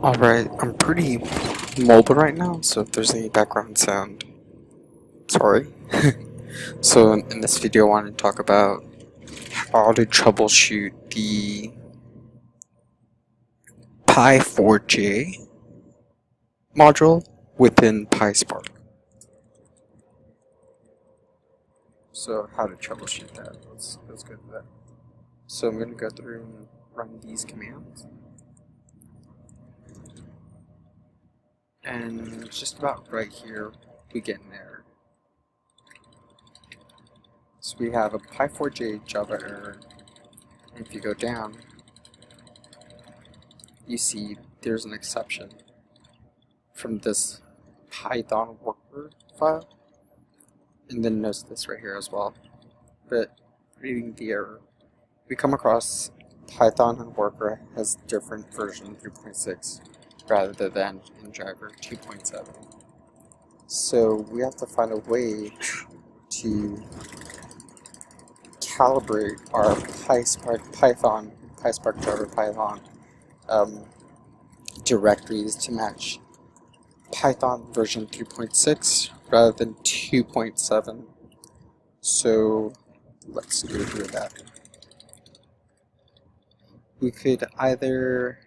Alright, I'm pretty mobile right now, so if there's any background sound, sorry. So in this video I want to talk about how to troubleshoot the Py4J module within PySpark. So how to troubleshoot that, let's go to that. So I'm going to go through and run these commands. And just about right here, we get an error. So we have a Py4JJavaError, and if you go down, you see there's an exception from this Python worker file, and then notice this right here as well. But reading the error, we come across Python and worker has different version 3.6 rather than in driver 2.7. So we have to find a way to calibrate our PySpark Python, PySpark driver Python directories to match Python version 3.6 rather than 2.7. So let's go through that. We could either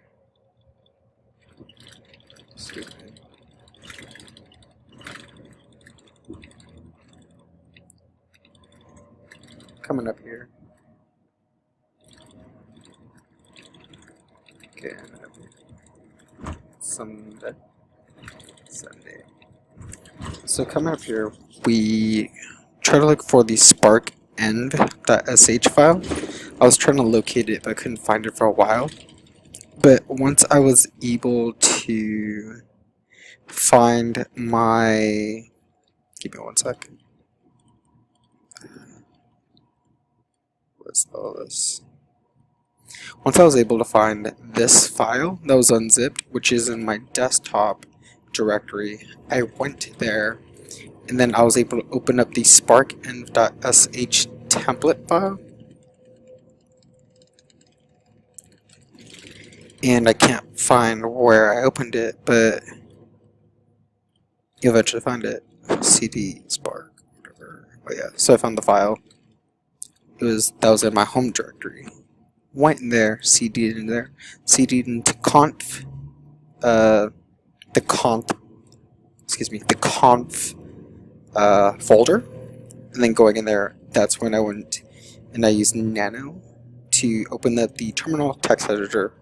coming up here. Okay, Sunday. So coming up here, we try to look for the spark end.sh file. I was trying to locate it, but I couldn't find it for a while. But once I was able to find my, give me one sec. What's all this? Once I was able to find this file that was unzipped, which is in my desktop directory, I went there, and then I was able to open up the spark end.sh template file. And I can't find where I opened it, but you'll eventually find it. CD spark, whatever. Oh yeah, so I found the file. That was in my home directory. Went in there, CD'd in there, CD'd into conf, the conf folder, and then going in there, that's when I went and I used nano to open up the terminal text editor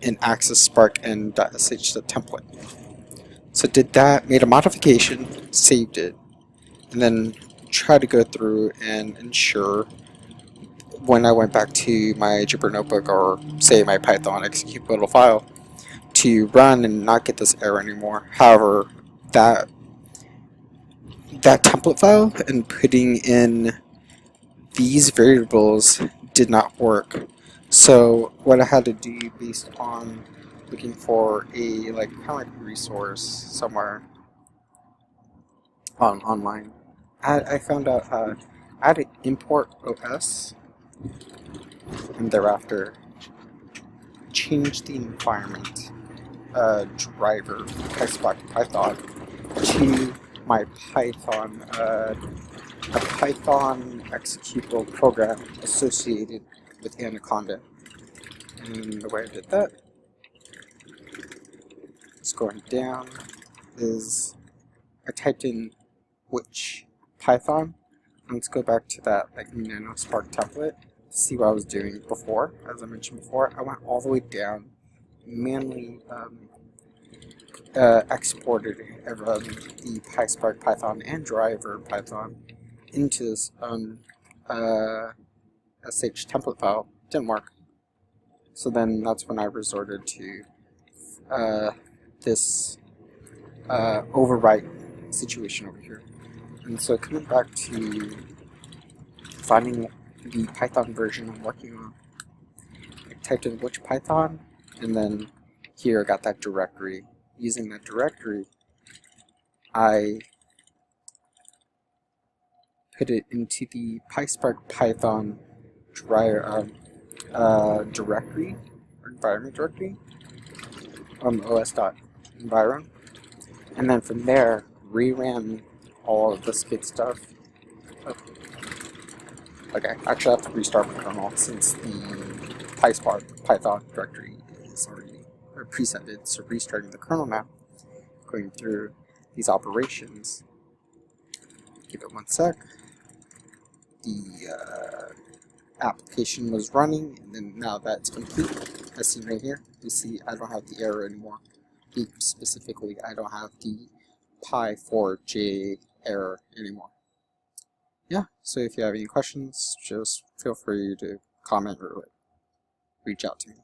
and access spark end.sh template. So did that, made a modification, saved it, and then tried to go through and ensure when I went back to my Jupyter notebook or say my Python executable file to run and not get this error anymore. However, that template file and putting in these variables did not work. So what I had to do, based on looking for a kind of like resource somewhere online, I found out I had to import OS and thereafter change the environment driver PySpark Python to my Python a Python executable program associated with Anaconda. And the way I did that is going down is I typed in which Python. And let's go back to that nano spark template to see what I was doing before. As I mentioned before, I went all the way down, manually exported the PySpark Python and driver Python into this sh template file. Didn't work. So then that's when I resorted to this overwrite situation over here. And so coming back to finding the Python version I'm working on, I typed in which Python, and then here I got that directory. Using that directory, I put it into the PySpark Python directory, or environment directory, os.environ, and then from there reran all of this good stuff. Okay, actually I have to restart my kernel since the PySpark Python directory is already presetted, so restarting the kernel now, going through these operations. Give it 1 sec. The application was running, and then now that's complete, as seen right here, you see I don't have the error anymore. Specifically, I don't have the Py4JJavaError anymore. Yeah, so if you have any questions, just feel free to comment or reach out to me.